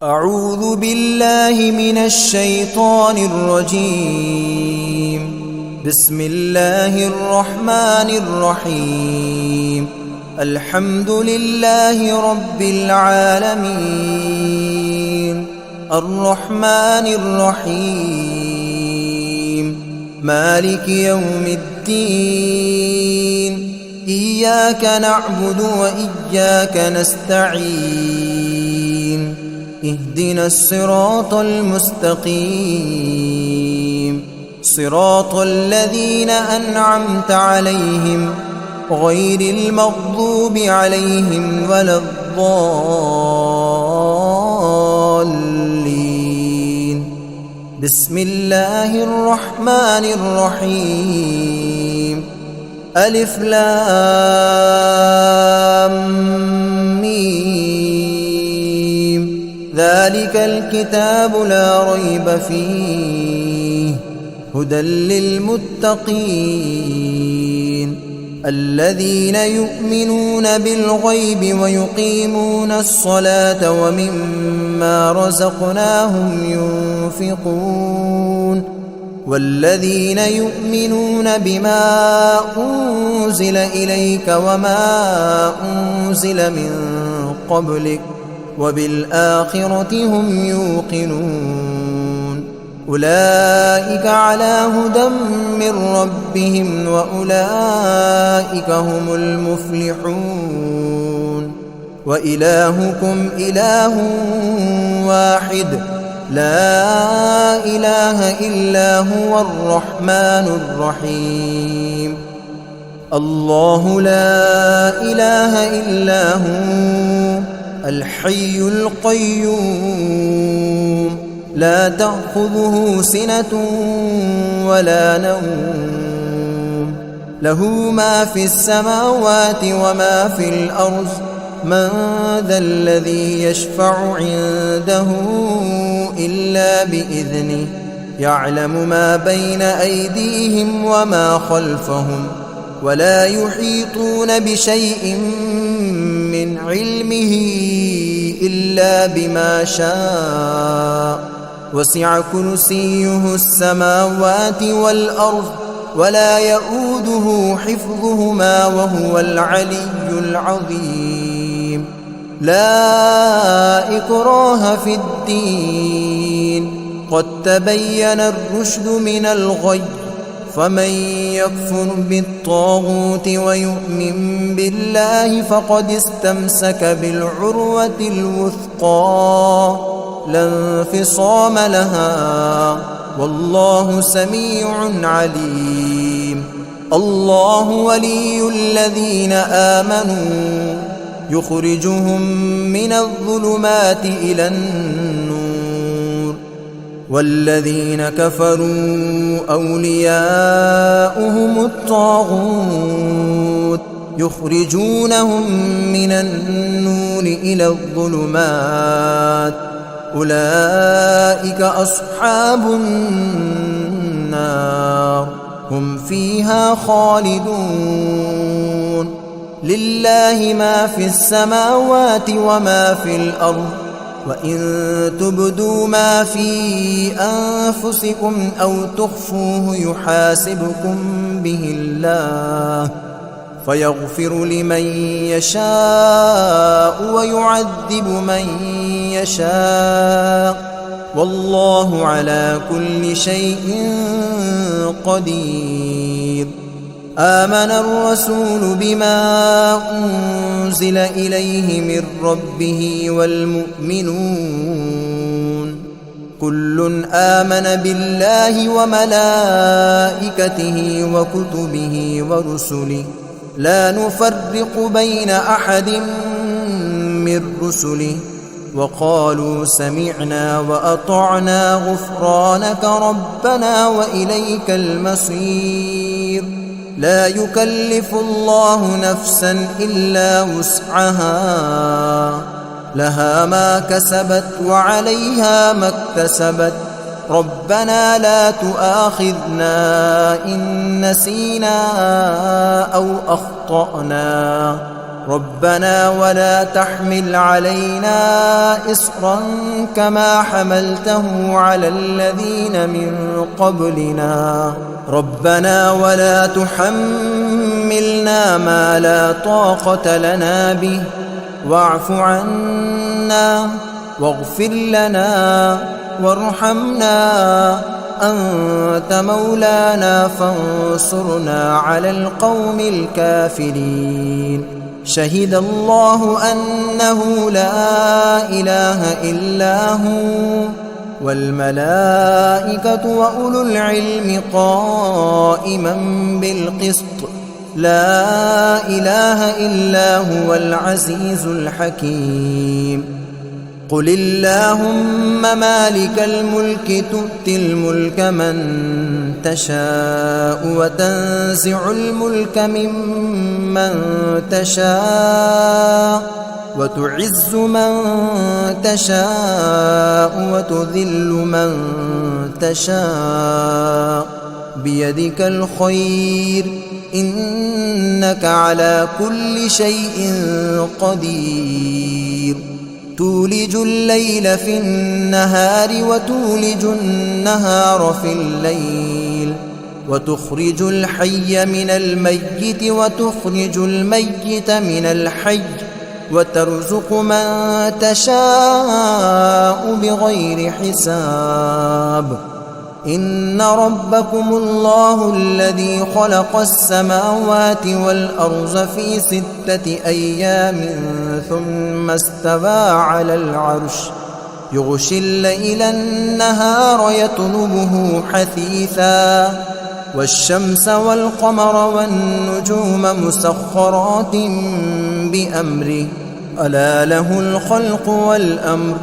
أعوذ بالله من الشيطان الرجيم. بسم الله الرحمن الرحيم. الحمد لله رب العالمين، الرحمن الرحيم، مالك يوم الدين. إياك نعبد وإياك نستعين. اهدنا الصراط المستقيم، صراط الذين أنعمت عليهم غير المغضوب عليهم ولا الضالين. بسم الله الرحمن الرحيم. ألف لام ميم. ذلك الكتاب لا ريب فيه هدى للمتقين الذين يؤمنون بالغيب ويقيمون الصلاة ومما رزقناهم ينفقون والذين يؤمنون بما أنزل إليك وما أنزل من قبلك وبالآخرة هم يوقنون. أولئك على هدى من ربهم وأولئك هم المفلحون. وإلهكم إله واحد لا إله إلا هو الرحمن الرحيم. الله لا إله إلا هو الحي القيوم، لا تأخذه سنة ولا نوم، له ما في السماوات وما في الأرض. من ذا الذي يشفع عنده إلا بإذنه، يعلم ما بين أيديهم وما خلفهم، ولا يحيطون بشيء من علمه إلا بما شاء. وسع كرسيه السماوات والأرض ولا يؤوده حفظهما وهو العلي العظيم. لا إكراه في الدين، قد تبين الرشد من الغي. فمن يكفر بالطاغوت ويؤمن بالله فقد استمسك بالعروة الوثقى لا انفصام لها، والله سميع عليم. الله ولي الذين آمنوا يخرجهم من الظلمات إلى النور، والذين كفروا أولياؤهم الطاغوت يخرجونهم من النور إلى الظلمات. أولئك أصحاب النار هم فيها خالدون. لله ما في السماوات وما في الأرض، وإن تبدوا ما في أنفسكم أو تخفوه يحاسبكم به الله، فيغفر لمن يشاء ويعذب من يشاء، والله على كل شيء قدير. آمن الرسول بما أنزل إليه من ربه والمؤمنون كل آمن بالله وملائكته وكتبه ورسله لا نفرق بين أحد من رسله، وقالوا سمعنا وأطعنا غفرانك ربنا وإليك المصير. لا يكلف الله نفسا إلا وسعها، لها ما كسبت وعليها ما اكتسبت. ربنا لا تؤاخذنا إن نسينا أو أخطأنا، ربنا ولا تحمل علينا إصرا كما حملته على الذين من قبلنا ربنا ولا تحملنا ما لا طاقة لنا به واعف عنا واغفر لنا وارحمنا أنت مولانا فانصرنا على القوم الكافرين شهد الله أنه لا إله إلا هو والملائكة وأولو العلم قائما بالقسط لا إله إلا هو العزيز الحكيم قل اللهم مالك الملك تؤتي الملك من تشاء وتنزع الملك ممن تشاء وتعز من تشاء وتذل من تشاء بيدك الخير إنك على كل شيء قدير تولج الليل في النهار وتولج النهار في الليل وتخرج الحي من الميت وتخرج الميت من الحي وترزق من تشاء بغير حساب إن ربكم الله الذي خلق السماوات والأرض في 6 أيام ثم استوى على العرش يغشي الليل النهار يطلبه حثيثا والشمس والقمر والنجوم مسخرات بأمره ألا له الخلق والأمر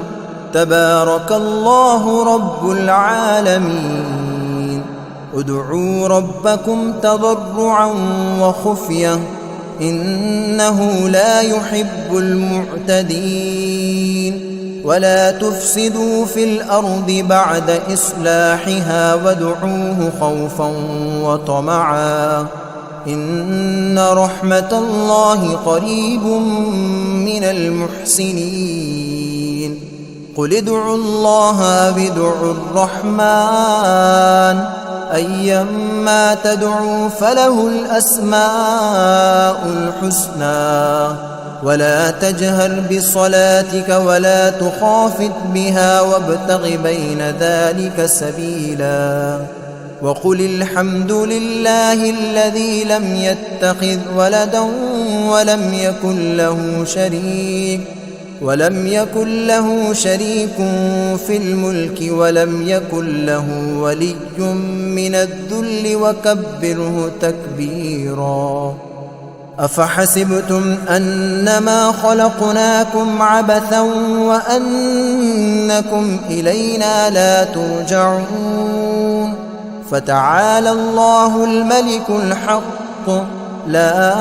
تبارك الله رب العالمين ادعوا ربكم تضرعا وخفية إنه لا يحب المعتدين ولا تفسدوا في الأرض بعد إصلاحها وادعوه خوفا وطمعا إن رحمة الله قريب من المحسنين قل ادعوا الله أو ادعوا الرحمن أيما تدعوا فله الأسماء الحسنى ولا تجهر بصلاتك ولا تخافت بها وابتغ بين ذلك سبيلا وقل الحمد لله الذي لم يتخذ ولدا ولم يكن له شريك في الملك ولم يكن له ولي من الذل وكبره تكبيرا أفحسبتم أنما خلقناكم عبثا وأنكم إلينا لا ترجعون فتعالى الله الملك الحق لا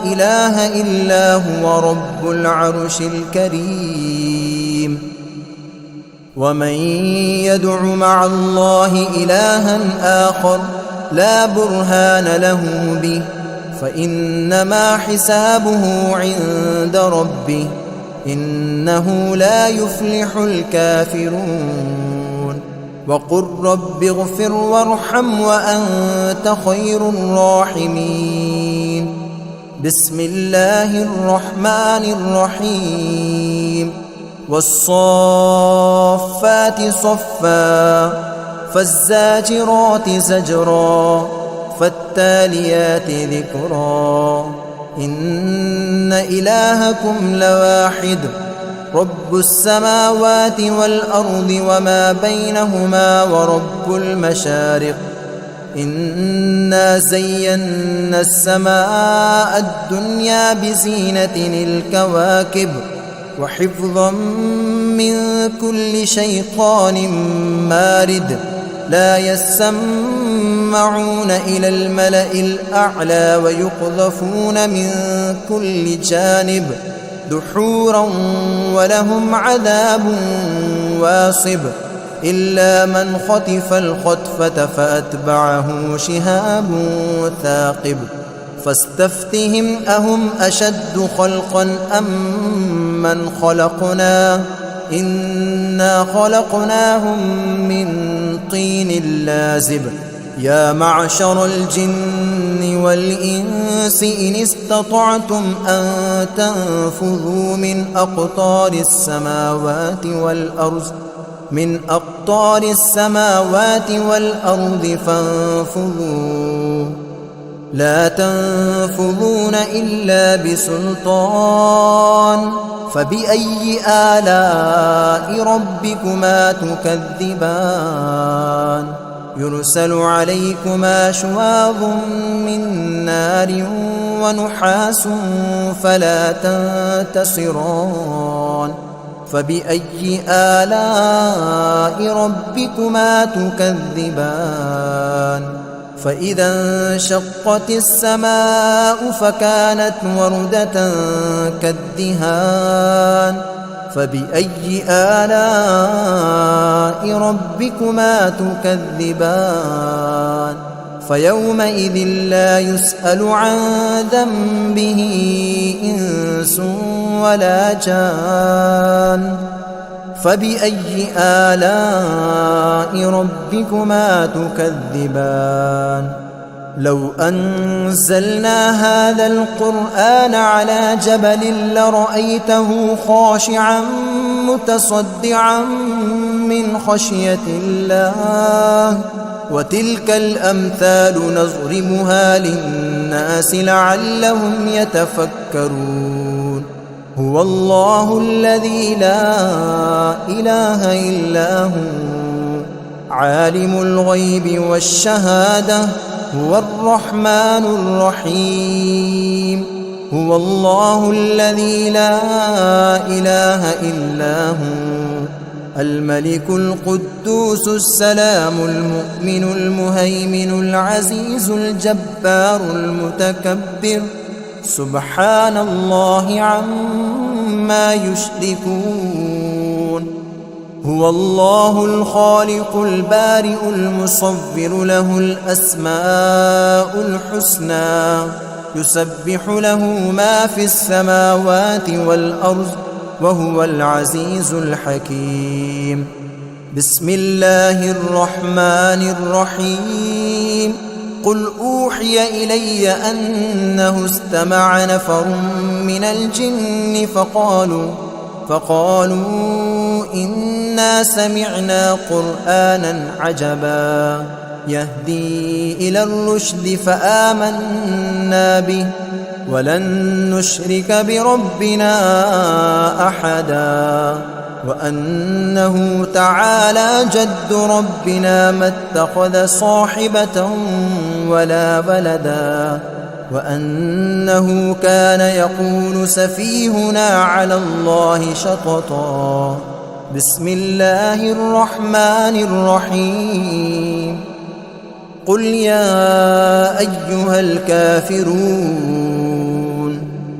إله إلا هو رب العرش الكريم ومن يدع مع الله إلها آخر لا برهان له به فإنما حسابه عند ربه إنه لا يفلح الكافرون وقل رب اغفر وارحم وأنت خير الراحمين بسم الله الرحمن الرحيم والصافات صفا فالزاجرات زجرا فالتاليات ذكرا إن إلهكم لواحد رب السماوات والأرض وما بينهما ورب المشارق إنا زينا السماء الدنيا بزينة الكواكب وحفظا من كل شيطان مارد لا يسمعون إلى الملأ الأعلى ويقذفون من كل جانب دحورا ولهم عذاب واصب إلا من خطف الخطفة فأتبعه شهاب ثاقب فاستفتهم أهم أشد خلقا أم من خلقنا إنا خلقناهم من طين لازب يا معشر الجن والإنس إن استطعتم أن تنفذوا من أقطار السماوات والأرض فانفذوا لا تنفذون إلا بسلطان فبأي آلاء ربكما تكذبان يرسل عليكما شواظ من نار ونحاس فلا تنتصران فبأي آلاء ربكما تكذبان فإذا انشقت السماء فكانت وردة كالدهان فبأي آلاء ربكما تكذبان فيومئذ لا يسأل عن ذنبه إنس ولا جان فبأي آلاء ربكما تكذبان لو أنزلنا هذا القرآن على جبل لرأيته خاشعا متصدعا من خشية الله وتلك الأمثال نضربها للناس لعلهم يتفكرون هو الله الذي لا إله إلا هو عالم الغيب والشهادة هو الرحمن الرحيم هو الله الذي لا إله إلا هو الملك القدوس السلام المؤمن المهيمن العزيز الجبار المتكبر سبحان الله عما يشركون هو الله الخالق البارئ المصور له الأسماء الحسنى يسبح له ما في السماوات والأرض وهو العزيز الحكيم بسم الله الرحمن الرحيم قل أوحي إلي أنه استمع نفر من الجن فقالوا إنا سمعنا قرآنا عجبا يهدي إلى الرشد فآمنا به ولن نشرك بربنا أحدا وأنه تعالى جد ربنا ما اتخذ صاحبة ولا ولدا وأنه كان يقول سفيهنا على الله شططا بسم الله الرحمن الرحيم قل يا أيها الكافرون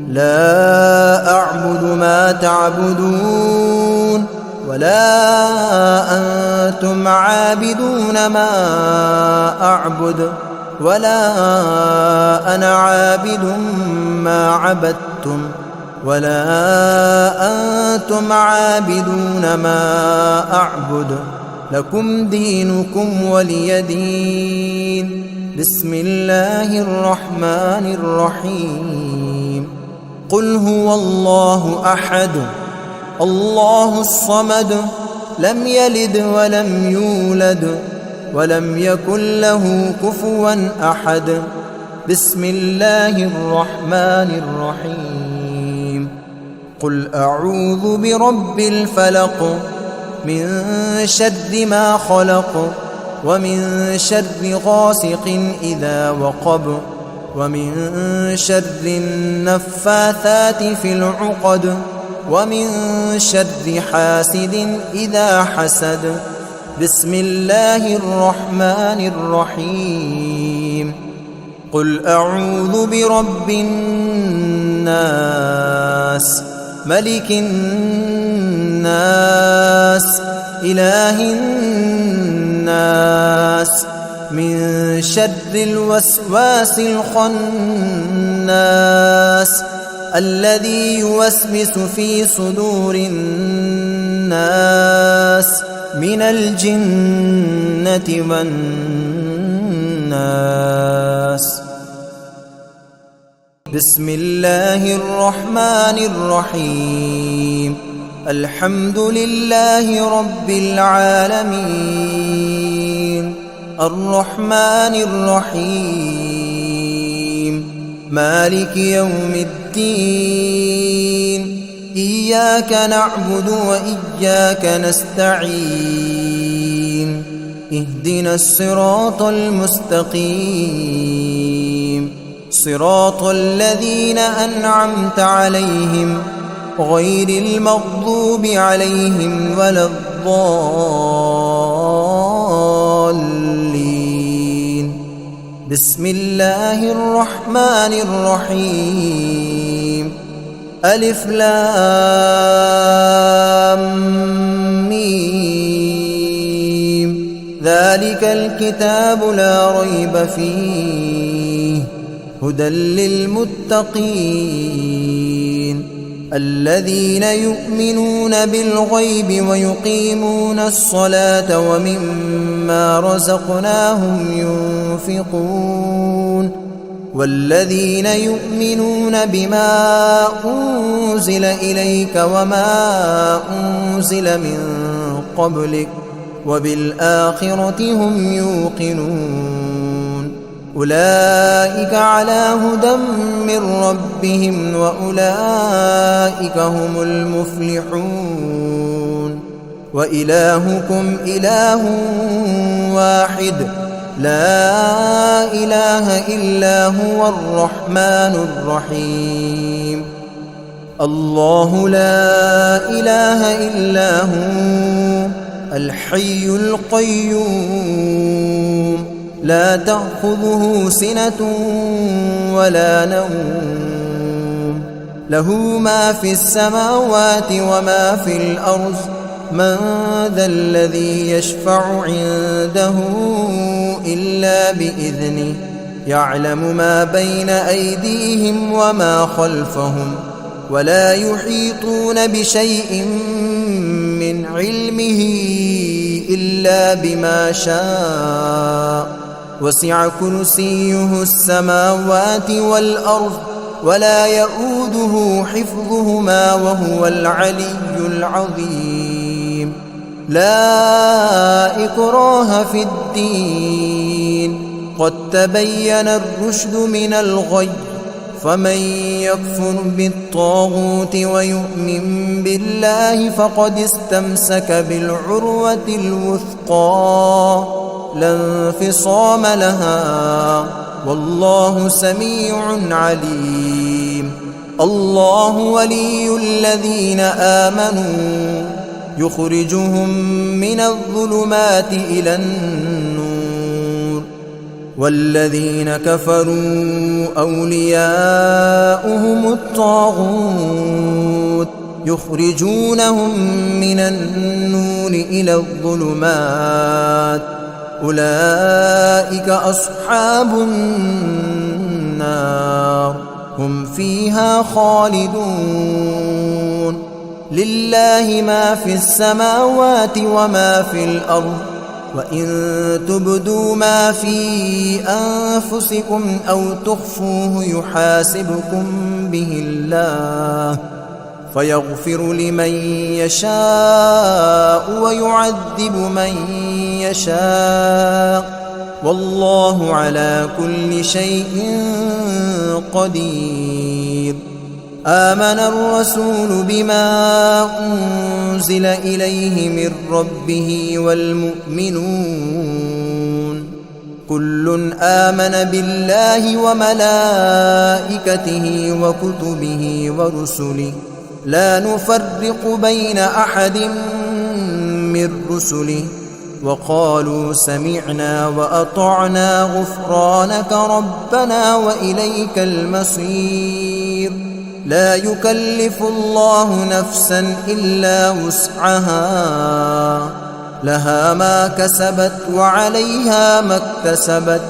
لا أعبد ما تعبدون ولا أنتم عابدون ما أعبد ولا أنا عابد ما عبدتم ولا أنتم عابدون ما أعبد لكم دينكم ولي دين بسم الله الرحمن الرحيم قل هو الله أحد الله الصمد لم يلد ولم يولد ولم يكن له كفوا أحد بسم الله الرحمن الرحيم قل أعوذ برب الفلق من شر ما خلق ومن شر غاسق إذا وقب ومن شر النفاثات في العقد ومن شر حاسد إذا حسد بسم الله الرحمن الرحيم قل أعوذ برب الناس ملك الناس إله الناس من شر الوسواس الخناس الذي يوسوس في صدور الناس من الجنة والناس. بسم الله الرحمن الرحيم. الحمد لله رب العالمين الرحمن الرحيم مالك يوم الدين إياك نعبد وإياك نستعين اهدنا الصراط المستقيم صراط الذين أنعمت عليهم غير المغضوب عليهم ولا الضالين. بسم الله الرحمن الرحيم. ألف لام ميم ذلك الكتاب لا ريب فيه هدى للمتقين الذين يؤمنون بالغيب ويقيمون الصلاة ومما رزقناهم ينفقون والذين يؤمنون بما أنزل إليك وما أنزل من قبلك وبالآخرة هم يوقنون أولئك على هدى من ربهم وأولئك هم المفلحون. وإلهكم إله واحد لا إله إلا هو الرحمن الرحيم. الله لا إله إلا هو الحي القيوم لا تأخذه سنة ولا نوم له ما في السماوات وما في الأرض من ذا الذي يشفع عنده إلا بإذنه يعلم ما بين أيديهم وما خلفهم ولا يحيطون بشيء من علمه إلا بما شاء وسع كرسيه السماوات والأرض ولا يؤوده حفظهما وهو العلي العظيم. لا إكراه في الدين قد تبين الرشد من الغي فمن يكفر بالطاغوت ويؤمن بالله فقد استمسك بالعروة الوثقى لا انفصام لها والله سميع عليم. الله ولي الذين آمنوا يخرجهم من الظلمات إلى النور والذين كفروا أولياؤهم الطاغوت يخرجونهم من النور إلى الظلمات أولئك أصحاب النار هم فيها خالدون. لله ما في السماوات وما في الأرض وإن تبدوا ما في أنفسكم أو تخفوه يحاسبكم به الله فيغفر لمن يشاء ويعذب من يشاء والله على كل شيء قدير. آمن الرسول بما أنزل إليه من ربه والمؤمنون كل آمن بالله وملائكته وكتبه ورسله لا نفرق بين أحد من رسله وقالوا سمعنا وأطعنا غفرانك ربنا وإليك المصير. لا يكلف الله نفسا إلا وسعها لها ما كسبت وعليها ما اكتسبت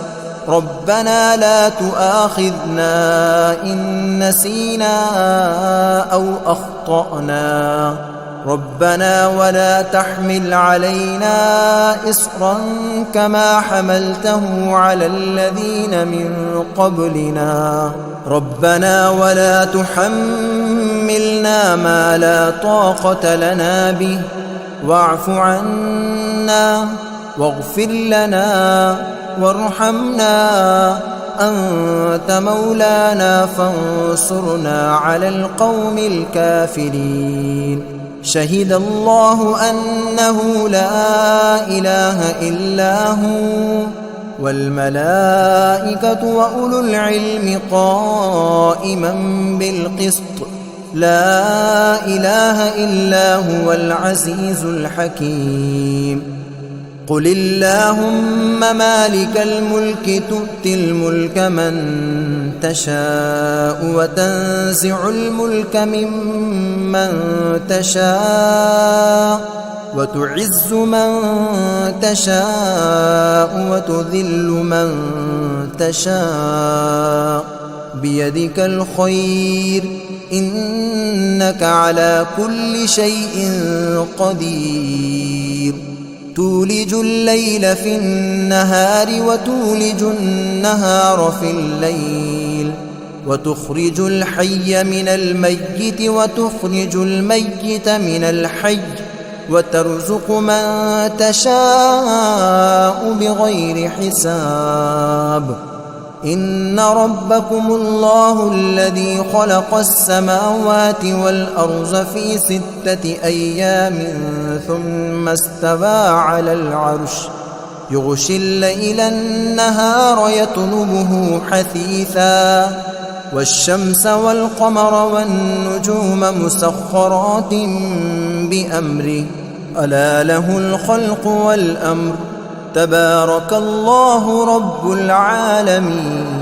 ربنا لا تؤاخذنا إن نسينا أو أخطأنا ربنا ولا تحمل علينا إصرا كما حملته على الذين من قبلنا ربنا ولا تحملنا ما لا طاقة لنا به واعف عنا واغفر لنا وارحمنا أنت مولانا فانصرنا على القوم الكافرين شهد الله أنه لا إله إلا هو والملائكة وأولو العلم قائما بالقسط لا إله إلا هو العزيز الحكيم قل اللهم مالك الملك تؤتي الملك من تشاء وتنزع الملك ممن تشاء وتعز من تشاء وتذل من تشاء بيدك الخير إنك على كل شيء قدير تولج الليل في النهار وتولج النهار في الليل وتخرج الحي من الميت وتخرج الميت من الحي وترزق من تشاء بغير حساب إن ربكم الله الذي خلق السماوات والأرض في 6 أيام ثم استوى على العرش يغشي الليل النهار يطلبه حثيثا والشمس والقمر والنجوم مسخرات بأمره ألا له الخلق والأمر تبارك الله رب العالمين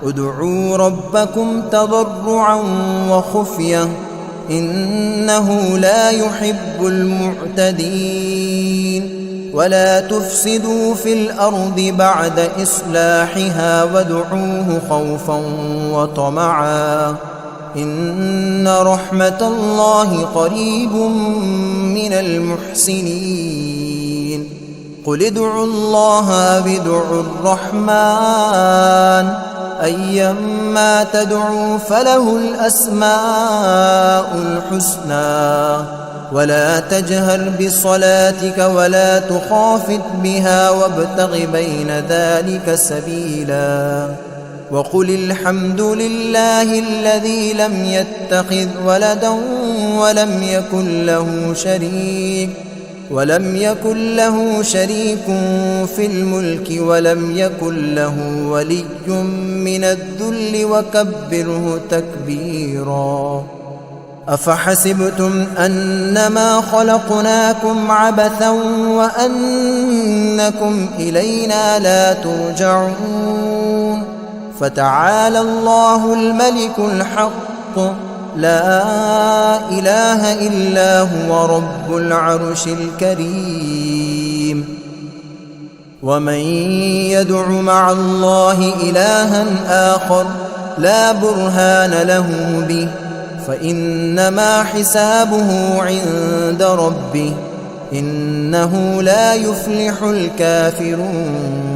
ادعوا ربكم تضرعا وخفية إنه لا يحب المعتدين ولا تفسدوا في الأرض بعد إصلاحها وادعوه خوفا وطمعا إن رحمة الله قريب من المحسنين قل ادعوا الله أو ادعوا الرحمن أيما تدعوا فله الأسماء الحسنى ولا تجهر بصلاتك ولا تخافت بها وابتغ بين ذلك سبيلا وقل الحمد لله الذي لم يتخذ ولدا ولم يكن له شريك في الملك ولم يكن له ولي من الذل وكبره تكبيرا أفحسبتم أنما خلقناكم عبثا وأنكم إلينا لا ترجعون فتعالى الله الملك الحق لا إله إلا هو رب العرش الكريم ومن يدع مع الله إلها آخر لا برهان له به فإنما حسابه عند ربه إنه لا يفلح الكافرون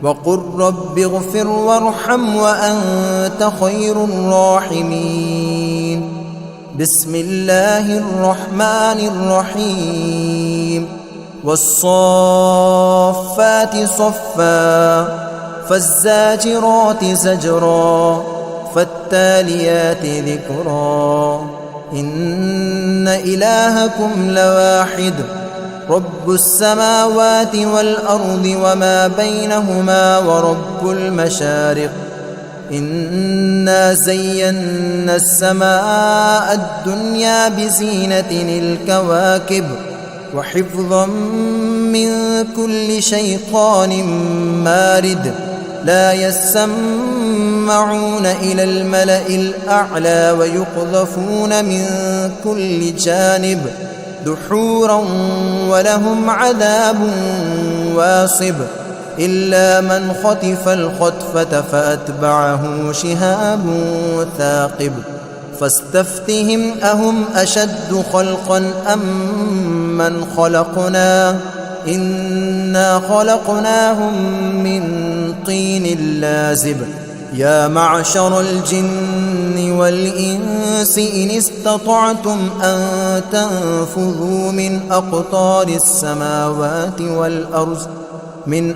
وقل رب اغفر وارحم وأنت خير الراحمين بسم الله الرحمن الرحيم والصافات صفا فالزاجرات زجرا فالتاليات ذكرا إن إلهكم لواحد رب السماوات والأرض وما بينهما ورب المشارق إنا زينا السماء الدنيا بزينة الكواكب وحفظا من كل شيطان مارد لا يسمعون إلى الملأ الأعلى ويقذفون من كل جانب دحورا ولهم عذاب واصب إلا من خطف الخطفة فأتبعه شهاب ثاقب فاستفتهم أهم أشد خلقا أم من خلقنا إنا خلقناهم من طين لازب يا معشر الجن والإنس إن استطعتم أن تنفذوا من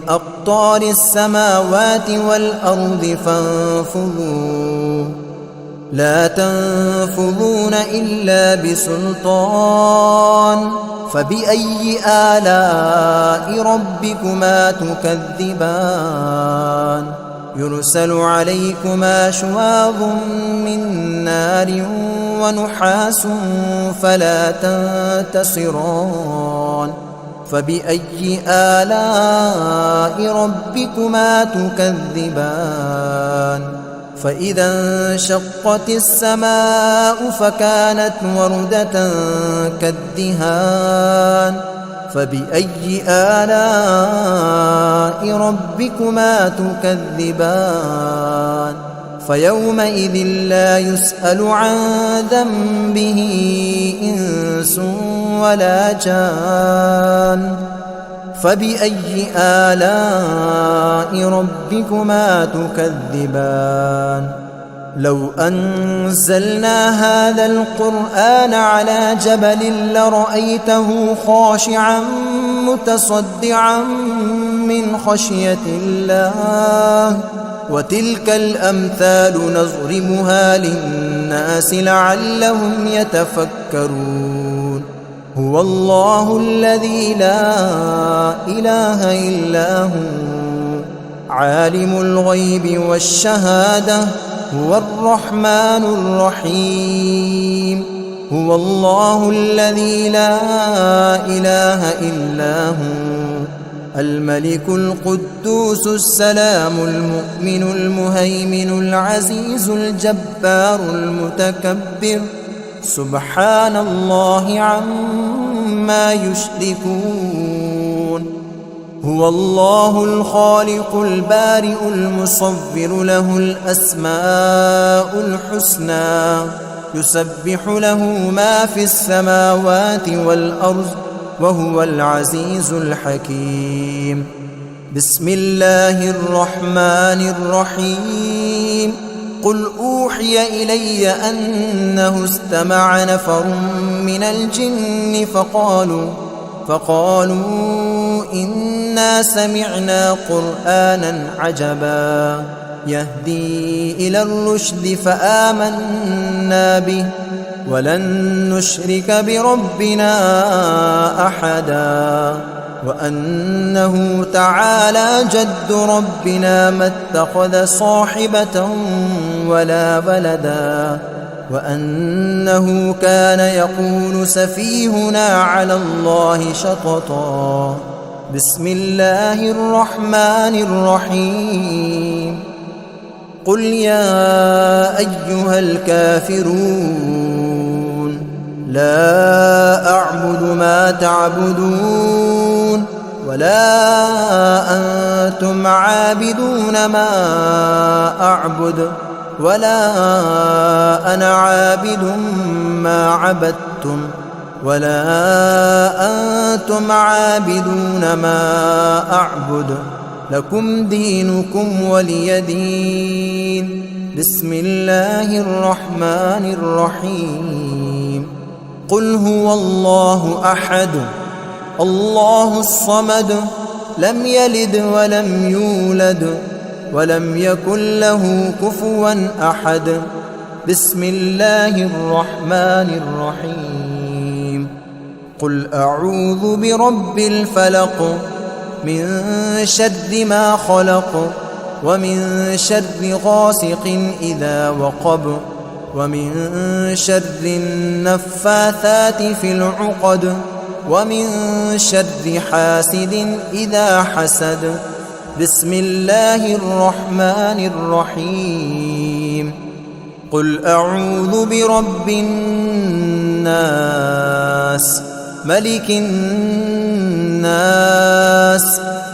أقطار السماوات والأرض فانفذوا لا تنفذون إلا بسلطان فبأي آلاء ربكما تكذبان يرسل عليكما شواظ من نار ونحاس فلا تنتصران فبأي آلاء ربكما تكذبان فإذا انشقت السماء فكانت وردة كالدهان فبأي آلاء ربكما تكذبان فيومئذ لا يسأل عن ذنبه إنس ولا جان فبأي آلاء ربكما تكذبان لو أنزلنا هذا القرآن على جبل لرأيته خاشعا متصدعا من خشية الله وتلك الأمثال نضربها للناس لعلهم يتفكرون هو الله الذي لا إله إلا هو عالم الغيب والشهادة هو الرحمن الرحيم هو الله الذي لا إله إلا هو الملك القدوس السلام المؤمن المهيمن العزيز الجبار المتكبر سبحان الله عما يشركون هو الله الخالق البارئ المصور له الأسماء الحسنى يسبح له ما في السماوات والأرض وهو العزيز الحكيم بسم الله الرحمن الرحيم قل أوحي إلي أنه استمع نفر من الجن فقالوا إنا سمعنا قرآنا عجبا يهدي إلى الرشد فآمنا به ولن نشرك بربنا أحدا وأنه تعالى جد ربنا ما اتخذ صاحبة ولا ولدا وأنه كان يقول سفيهنا على الله شططا بسم الله الرحمن الرحيم قل يا أيها الكافرون لا أعبد ما تعبدون ولا أنتم عابدون ما أعبد ولا أنا عابد ما عبدتم ولا أنتم عابدون ما أعبد لكم دينكم ولي دين بسم الله الرحمن الرحيم قل هو الله أحد الله الصمد لم يلد ولم يولد ولم يكن له كفوا أحد بسم الله الرحمن الرحيم قل أعوذ برب الفلق من شر ما خلق ومن شر غاسق إذا وقب ومن شر النفاثات في العقد ومن شر حاسد إذا حسد بسم الله الرحمن الرحيم قل أعوذ برب الناس ملك الناس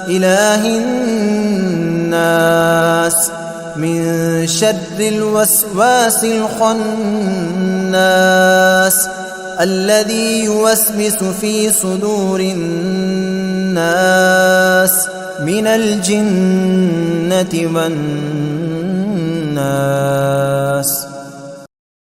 إله الناس من شر الوسواس الخناس الذي يوسوس في صدور الناس من الجنة والناس.